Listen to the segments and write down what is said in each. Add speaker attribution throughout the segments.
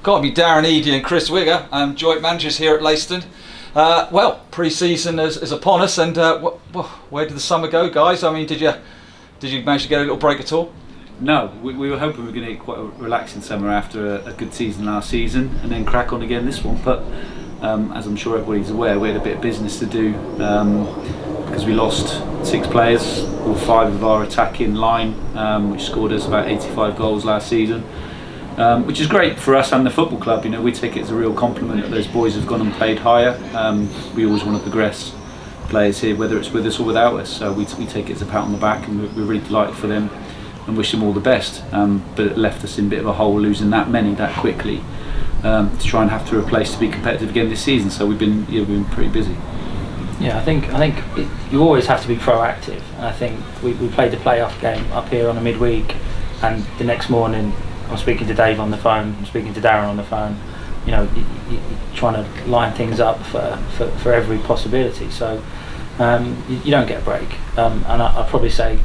Speaker 1: Got to be Darren Eady and Chris Wigger, joint managers here at Leiston. Pre-season is upon us, and where did the summer go, guys? I mean, did you manage to get a little break at all?
Speaker 2: No, we were hoping we were going to get quite a relaxing summer after a good season last season, and then crack on again this one. But as I'm sure everybody's aware, we had a bit of business to do because we lost 6 players, or 5 of our attacking line, which scored us about 85 goals last season. Which is great for us and the football club. You know, we take it as a real compliment that those boys have gone and played higher. We always want to progress players here, whether it's with us or without us. So we take it as a pat on the back, and we're really delighted for them and wish them all the best. But it left us in a bit of a hole losing that many that quickly to try and have to replace to be competitive again this season. So we've been pretty busy.
Speaker 3: Yeah, I think you always have to be proactive. And I think we played the playoff game up here on a midweek, and the next morning I'm speaking to Dave on the phone, I'm speaking to Darren on the phone. You know, you're trying to line things up for every possibility. So you don't get a break. And I'd probably say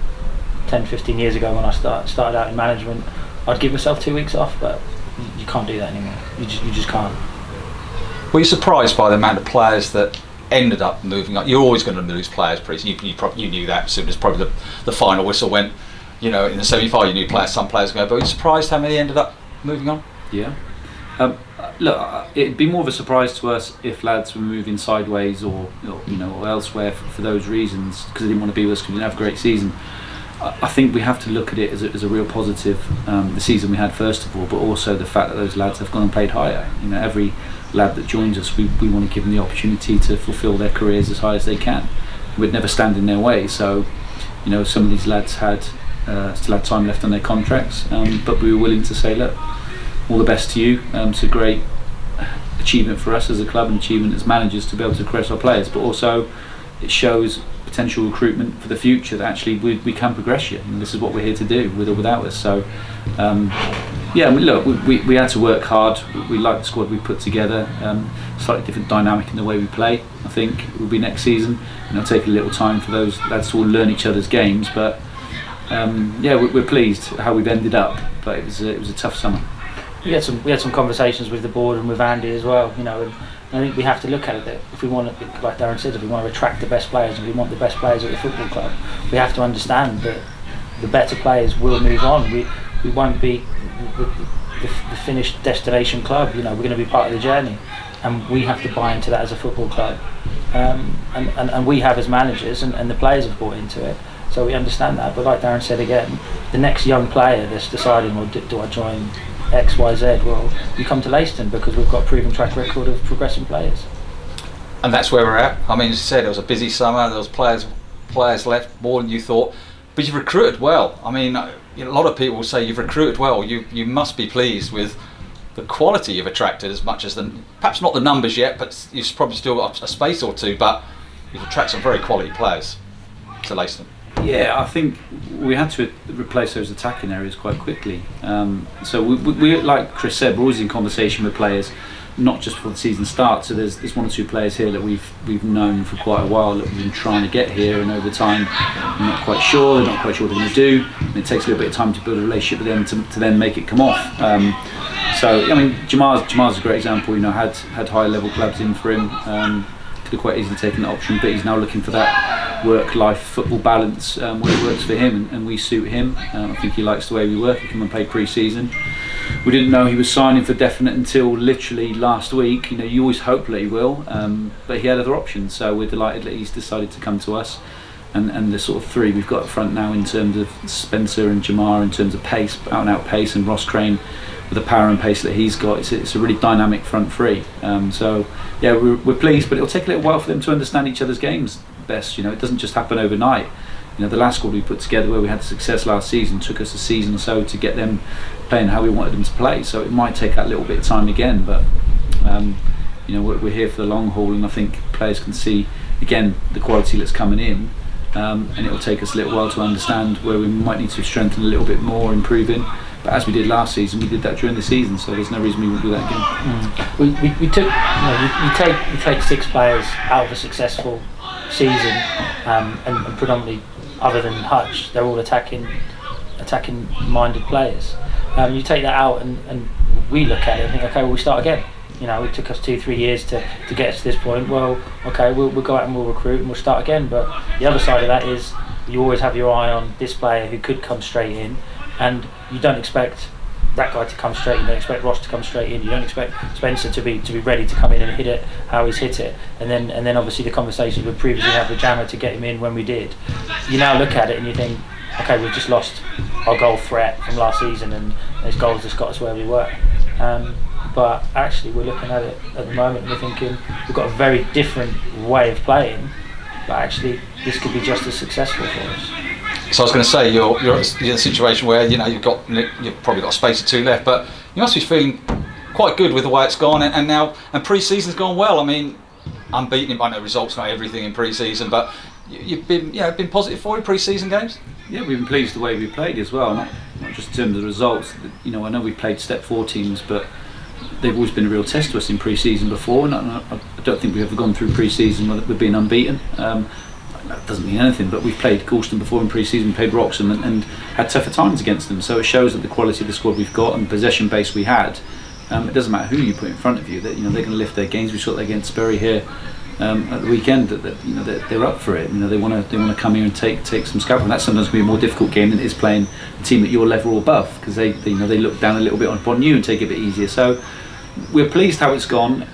Speaker 3: 10-15 years ago when I started out in management, I'd give myself 2 weeks off, but you can't do that anymore. You just can't.
Speaker 1: Were you surprised by the amount of players that ended up moving up? You're always going to lose players, you knew that as soon as probably the final whistle went. You know, in the semi-final, you knew some players go, but were you surprised how many ended up moving on?
Speaker 2: Yeah. Look, it'd be more of a surprise to us if lads were moving sideways or elsewhere for those reasons, because they didn't want to be with us because we didn't have a great season. I think we have to look at it as a real positive, the season we had first of all, but also the fact that those lads have gone and played higher. You know, every lad that joins us, we want to give them the opportunity to fulfil their careers as high as they can. We'd never stand in their way. So, you know, some of these lads still had time left on their contracts, but we were willing to say, look, all the best to you. It's a great achievement for us as a club and achievement as managers to be able to progress our players, but also it shows potential recruitment for the future that actually we can progress you, and this is what we're here to do, with or without us. So look, we had to work hard. We like the squad we put together. Slightly different dynamic in the way we play. I think it will be next season, and it'll take a little time for those lads to all learn each other's games, but we're pleased how we've ended up, but it was a tough summer.
Speaker 3: We had some conversations with the board and with Andy as well, you know, and I think we have to look at it that if we want to, like Darren said, if we want to attract the best players and we want the best players at the football club, we have to understand that the better players will move on. We won't be the finished destination club. You know, we're going to be part of the journey, and we have to buy into that as a football club, and we have as managers, and the players have bought into it. So we understand that, but like Darren said again, the next young player that's deciding, well, do I join X, Y, Z? Well, you come to Leiston because we've got a proven track record of progressing players.
Speaker 1: And that's where we're at. I mean, as you said, it was a busy summer. There was players left, more than you thought, but you've recruited well. I mean, a lot of people say you've recruited well. You must be pleased with the quality you've attracted, as much as perhaps not the numbers yet, but you've probably still got a space or two. But you've attracted some very quality players to Leiston.
Speaker 2: Yeah, I think we had to replace those attacking areas quite quickly. So we, like Chris said, we're always in conversation with players, not just before the season starts. So there's 1 or 2 players here that we've known for quite a while, that we've been trying to get here, and over time we're not quite sure. They're not quite sure what they're going to do. And it takes a little bit of time to build a relationship with them to then make it come off. So I mean, Jamar's a great example. You know, had high level clubs in for him. Could have quite easily taken that option, but he's now looking for that work-life football balance where it works for him, and we suit him. I think he likes the way we work. He came and played pre-season. We didn't know he was signing for definite until literally last week. You know, you always hope that he will, but he had other options, so we're delighted that he's decided to come to us. And the sort of 3 we've got up front now, in terms of Spencer and Jamar, in terms of pace, out-and-out pace, and Ross Crane with the power and pace that he's got, it's a really dynamic front 3. So yeah, we're pleased, but it'll take a little while for them to understand each other's games best. You know, it doesn't just happen overnight. You know, the last squad we put together, where we had success last season, took us a season or so to get them playing how we wanted them to play. So it might take that little bit of time again, but you know, we're here for the long haul, and I think players can see again the quality that's coming in. And it will take us a little while to understand where we might need to strengthen a little bit more, improving. But as we did last season, we did that during the season, so there's no reason we wouldn't do that again.
Speaker 3: We took, you take 6 players out of a successful season, and predominantly, other than Hutch, they're all attacking minded players. You take that out and we look at it and think, okay, well, we start again. It took us 2-3 years to get us to this point. Well, okay, we'll go out and we'll recruit and we'll start again. But the other side of that is you always have your eye on this player who could come straight in, and you don't expect that guy to come straight in. You don't expect Ross to come straight in. You don't expect Spencer to be ready to come in and hit it how he's hit it. And then obviously the conversations we previously had with Jammer to get him in when we did. You now look at it and you think, okay, we've just lost our goal threat from last season, and those goals just got us where we were. But actually, we're looking at it at the moment and we're thinking we've got a very different way of playing, but actually this could be just as successful for us.
Speaker 1: So I was going to say you're in a situation where you've probably got a space or two left, but you must be feeling quite good with the way it's gone, and pre-season's gone well. I mean, unbeaten. I know results not everything in pre-season, but you've been positive for you pre-season games.
Speaker 2: Yeah, we've been pleased the way we played as well, not just in terms of the results. I know we played Step 4 teams, but they've always been a real test to us in pre-season before, and I don't think we've ever gone through pre-season with being unbeaten. That doesn't mean anything, but we've played Galston before in pre-season, played Wroxham and had tougher times against them, so it shows that the quality of the squad we've got and the possession base we had, it doesn't matter who you put in front of you, that they're going to lift their games. We saw that against Bury here at the weekend, that they're up for it. They want to come here and take some scalp, and that's sometimes going to be a more difficult game than it is playing a team at your level or above, because they look down a little bit upon you and take it a bit easier. So we're pleased how it's gone,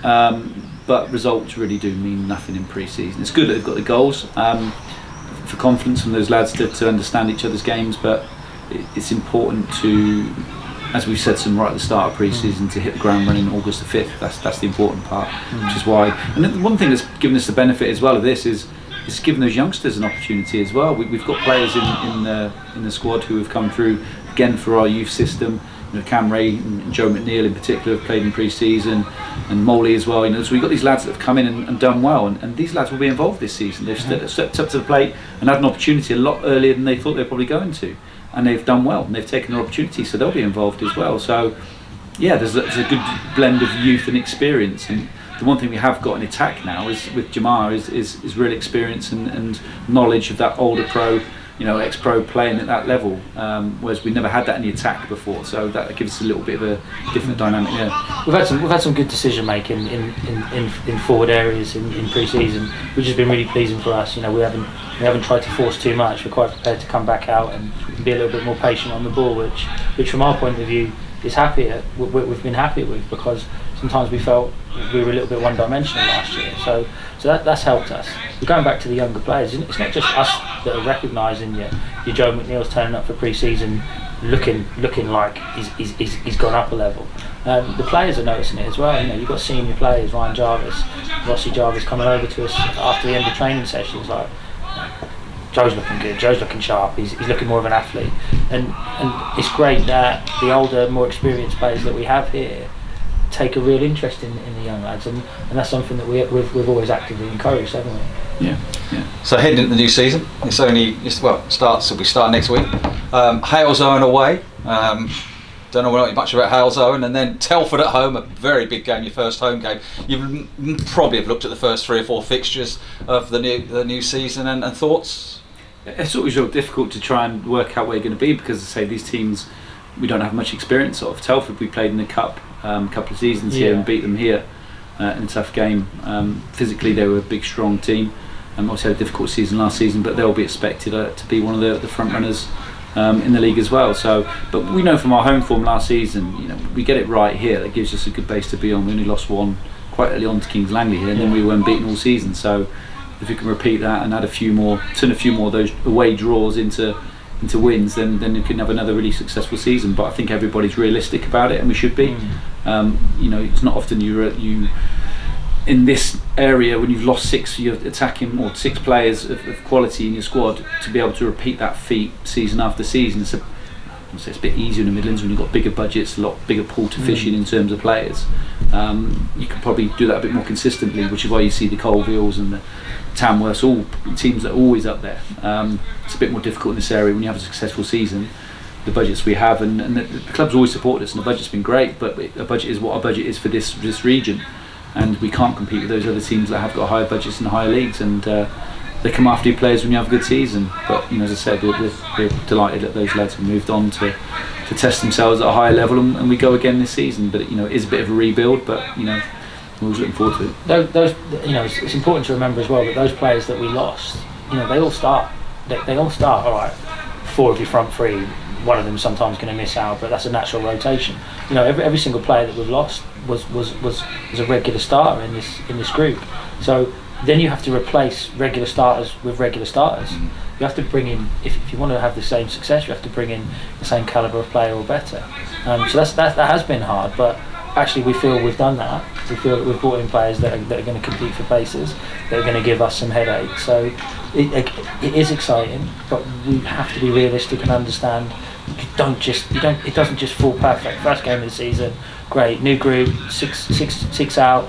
Speaker 2: but results really do mean nothing in pre-season. It's good that they've got the goals for confidence from those lads to understand each other's games, but it's important to, as we've said right at the start of pre-season, to hit the ground running August the 5th. That's the important part, which is why. And the one thing that's given us the benefit as well of this is it's given those youngsters an opportunity as well. We've got players in the squad who have come through again for our youth system. Cam Ray and Joe McNeil in particular have played in pre-season, and Moley as well. So we've got these lads that have come in and done well, and these lads will be involved this season. They've stepped up to the plate and had an opportunity a lot earlier than they thought they were probably going to, and they've done well and they've taken their opportunity, so they'll be involved as well. So yeah, there's a good blend of youth and experience, and the one thing we have got in attack now is with Jamar is real experience and knowledge of that older pro, ex-pro playing at that level, whereas we never had that in the attack before, so that gives us a little bit of a different dynamic. Yeah,
Speaker 3: we've had some good decision making in forward areas in pre-season, which has been really pleasing for us. We haven't tried to force too much. We're quite prepared to come back out and be a little bit more patient on the ball, which from our point of view is we've been happy with, because sometimes we felt we were a little bit one-dimensional last year. So that's helped us. We're going back to the younger players. It's not just us that are recognising your Joe McNeil's turning up for pre-season, looking like he's gone up a level. The players are noticing it as well. You've got senior players, Ryan Jarvis, Rossi Jarvis, coming over to us after the end of training sessions like, Joe's looking good, Joe's looking sharp, he's looking more of an athlete, and it's great that the older, more experienced players that we have here take a real interest in the young lads, and that's something that we've always actively encouraged, haven't we?
Speaker 2: Yeah.
Speaker 1: So heading into the new season, we start next week. Halesowen away. Don't know much about Halesowen, and then Telford at home, a very big game, your first home game. You probably have looked at the first 3 or 4 fixtures of the new season and thoughts.
Speaker 2: It's always real difficult to try and work out where you're going to be, because, as I say, these teams we don't have much experience of. Telford, we played in the cup a couple of seasons here and beat them here in a tough game. Physically, they were a big, strong team. Obviously had a difficult season last season, but they'll be expected to be one of the front runners in the league as well. So, but we know from our home form last season, we get it right here. That gives us a good base to be on. We only lost one quite early on to Kings Langley here, and then we weren't beaten all season. So, if we can repeat that and turn a few more of those away draws into wins, then you can have another really successful season. But I think everybody's realistic about it, and we should be. It's not often you in this area when you've lost 6 you're attacking or 6 players of quality in your squad, to be able to repeat that feat season after season. It's a bit easier in the Midlands when you've got bigger budgets, a lot bigger pool to fish in terms of players. You can probably do that a bit more consistently, which is why you see the Colvilles and the Tamworths, all teams that are always up there. It's a bit more difficult in this area when you have a successful season. The budgets we have, and the club's always supported us, and the budget's been great, but a budget is what our budget is for this region, and we can't compete with those other teams that have got higher budgets in the higher leagues, and they come after you players when you have a good season. But as I said, we're delighted that those lads have moved on to test themselves at a higher level, and we go again this season. But it is a bit of a rebuild, but we're always looking forward to it.
Speaker 3: Those it's important to remember as well that those players that we lost, they all start. They all start. All right, 4 of your front 3. One of them sometimes going to miss out, but that's a natural rotation. Every single player that we've lost was a regular starter in this group. So then you have to replace regular starters with regular starters. You have to bring in, if you want to have the same success, you have to bring in the same calibre of player or better. So that has been hard, but actually we feel we've done that. We feel that we've brought in players that are going to compete for places, that are going to give us some headaches. So it is exciting, but we have to be realistic and understand. It doesn't just fall perfect. First game of the season, great, new group, six out,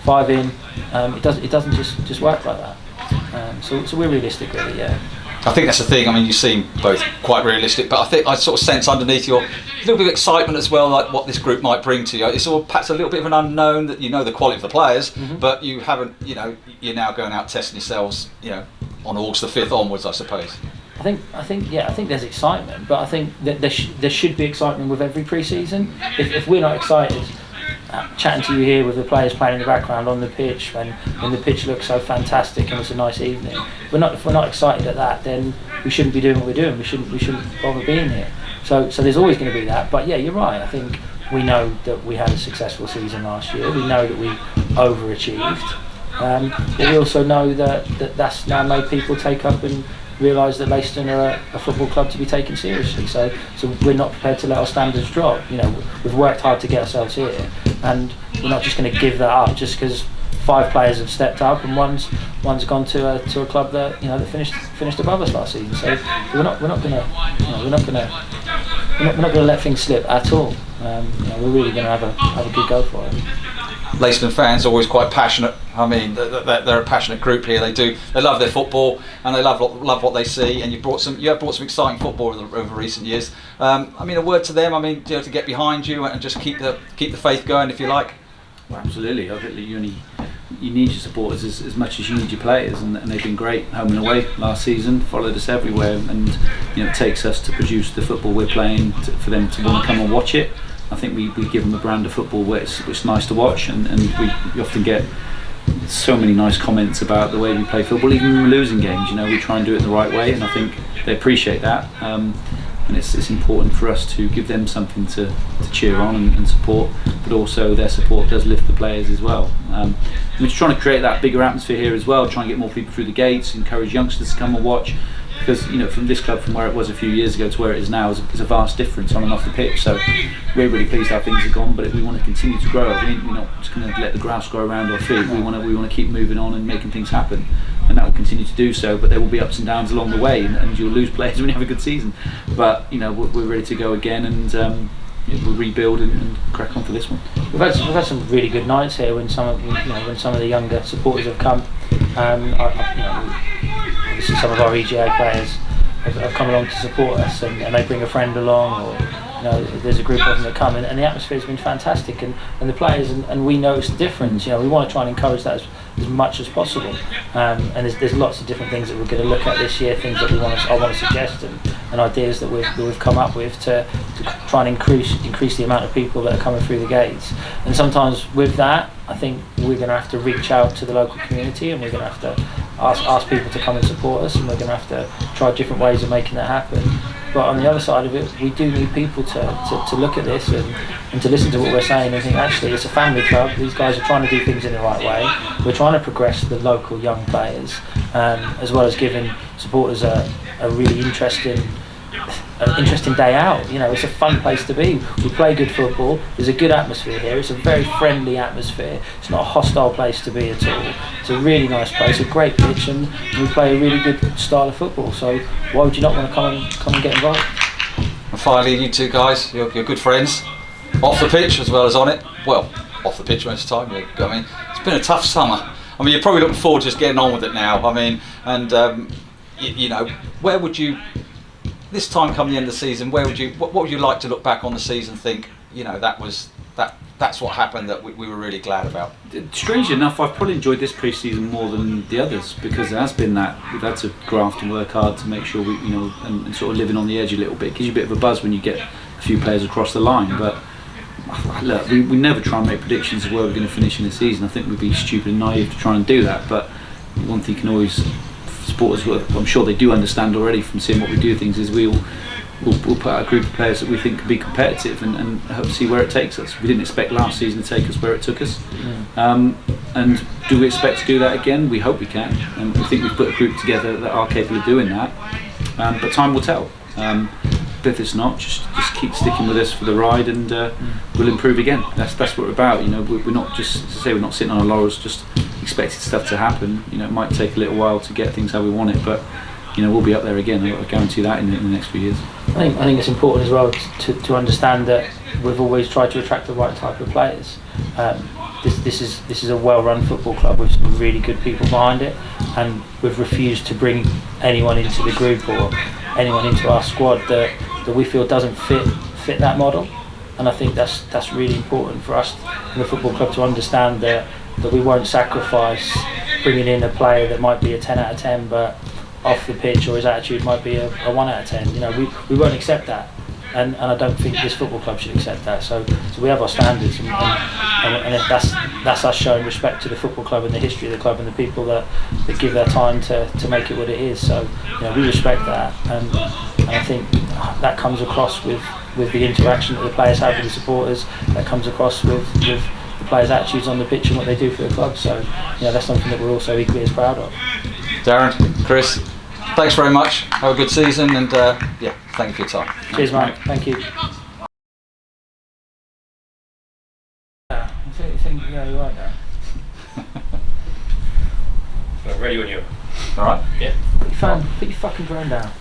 Speaker 3: 5 in. It doesn't just work like that. So we're realistic, really. Yeah.
Speaker 1: I think that's the thing. I mean, you seem both quite realistic, but I think I sort of sense underneath your a little bit of excitement as well, like what this group might bring to you. It's all perhaps a little bit of an unknown, that the quality of the players, but you haven't. You're now going out testing yourselves. On August the 5th onwards, I suppose.
Speaker 3: I think there's excitement, but I think that there should be excitement with every pre-season. If we're not excited, chatting to you here with the players playing in the background on the pitch when the pitch looks so fantastic and it's a nice evening, if we're not excited at that, then we shouldn't be doing what we're doing. We shouldn't bother being here. So there's always going to be that. But yeah, you're right. I think we know that we had a successful season last year. We know that we overachieved. But we also know that's now made people take up and realise that Leiston are a football club to be taken seriously. So we're not prepared to let our standards drop. We've worked hard to get ourselves here, and we're not just going to give that up just because 5 players have stepped up and one's gone to a club that that finished above us last season. So we're not going to let things slip at all. We're really going to have a good go for it.
Speaker 1: Leiston fans are always quite passionate. I mean, they're a passionate group here. They love their football and they love what they see. And you have brought some exciting football over recent years. I mean, a word to them. I mean, to get behind you and just keep the faith going, if you like.
Speaker 2: Well, absolutely. I think you need your supporters as much as you need your players, and they've been great home and away last season. Followed us everywhere, and it takes us to produce the football we're playing for them to want to come and watch it. I think we give them a brand of football where it's nice to watch, and we often get so many nice comments about the way we play football, even when we're losing games. We try and do it in the right way, and I think they appreciate that. And it's important for us to give them something to cheer on and support, but also their support does lift the players as well. We're trying to create that bigger atmosphere here as well, try and get more people through the gates, encourage youngsters to come and watch. Because from this club, from where it was a few years ago to where it is now, is a vast difference on and off the pitch. So we're really pleased how things have gone, but we want to continue to grow. We're not just going to let the grass grow around our feet. We want to keep moving on and making things happen, and that will continue to do so. But there will be ups and downs along the way, and you'll lose players when you have a good season. But we're ready to go again, and we'll rebuild and crack on for this one.
Speaker 3: We've had some really good nights here when some of the younger supporters have come. Obviously some of our EGA players have come along to support us, and they bring a friend along, or there's a group of them that come, and the atmosphere has been fantastic, and the players and we notice the difference. We want to try and encourage that as much as possible, and there's lots of different things that we're going to look at this year, things that I want to suggest, and ideas that we've come up with to try and increase the amount of people that are coming through the gates. And sometimes with that, I think we're going to have to reach out to the local community, and we're going to have to ask people to come and support us, and we're going to have to try different ways of making that happen. But on the other side of it, we do need people to look at this and to listen to what we're saying and think, actually, it's a family club. These guys are trying to do things in the right way. We're trying to progress the local young players, as well as giving supporters a really interesting day out. It's a fun place to be. We play good football. There's a good atmosphere here. It's a very friendly atmosphere. It's not a hostile place to be at all. It's a really nice place, a great pitch, and we play a really good style of football. So why would you not want to come and get involved?
Speaker 1: And finally, you two guys, you're good friends, off the pitch as well as on it. Well, off the pitch most of the time. I mean, it's been a tough summer. I mean, you're probably looking forward to just getting on with it now. I mean, and where would you? This time come the end of the season, what would you like to look back on the season and think, that's what happened that we were really glad about?
Speaker 2: Strangely enough, I've probably enjoyed this pre-season more than the others, because there has been that we've had to graft and work hard to make sure we, and sort of living on the edge a little bit. It gives you a bit of a buzz when you get few players across the line. But look, we never try and make predictions of where we're going to finish in the season. I think we'd be stupid and naive to try and do that. But one thing you can always, supporters, I'm sure they do understand already from seeing what we do things, is we'll put out a group of players that we think can be competitive and hope to see where it takes us. We didn't expect last season to take us where it took us. And do we expect to do that again? We hope we can. And we think we've put a group together that are capable of doing that. But time will tell. But if it's not, just keep sticking with us for the ride, and we'll improve again. That's what we're about. You know, we're not just, to say, we're not sitting on our laurels just expecting stuff to happen. You know, it might take a little while to get things how we want it, but you know, we'll be up there again. I guarantee that in the next few years.
Speaker 3: I think it's important as well to understand that we've always tried to attract the right type of players. This is a well-run football club with some really good people behind it, and we've refused to bring anyone into the group or anyone into our squad that we feel doesn't fit that model. And I think that's really important for us in the football club to understand that we won't sacrifice bringing in a player that might be a 10 out of 10, but off the pitch or his attitude might be a 1 out of 10. You know, we won't accept that, and I don't think this football club should accept that. So we have our standards, and that's us showing respect to the football club and the history of the club and the people that give their time to make it what it is. So you know, we respect that, and I think that comes across with the interaction that the players have with the supporters. That comes across with the players' attitudes on the pitch and what they do for the club. So you know, that's something that we're also equally as proud of.
Speaker 1: Darren, Chris, thanks very much. Have a good season, and yeah, thank you for your time.
Speaker 3: Cheers, mate. Thank you. I think yeah, you're right there.
Speaker 4: I'm ready when you are.
Speaker 1: All right.
Speaker 4: Yeah.
Speaker 3: Put your fucking drone down.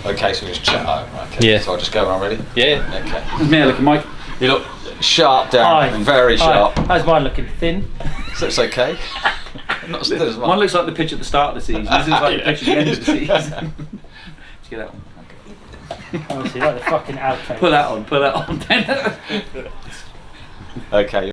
Speaker 1: Okay, so we just chat. Okay.
Speaker 4: Yeah.
Speaker 1: So I'll just go when I'm ready.
Speaker 4: Yeah.
Speaker 1: Okay.
Speaker 2: There's me looking, Mike.
Speaker 1: You look sharp, Darren.
Speaker 3: Aye.
Speaker 1: Very sharp.
Speaker 3: Aye. How's mine looking? Thin?
Speaker 1: So it's okay. Not as thin as
Speaker 2: One
Speaker 1: mine.
Speaker 2: looks like the pitch at the start of the season. This looks like the pitch at the end of the season. Let's get that one.
Speaker 3: Honestly, like the fucking outtake.
Speaker 2: Put that on.
Speaker 1: Okay.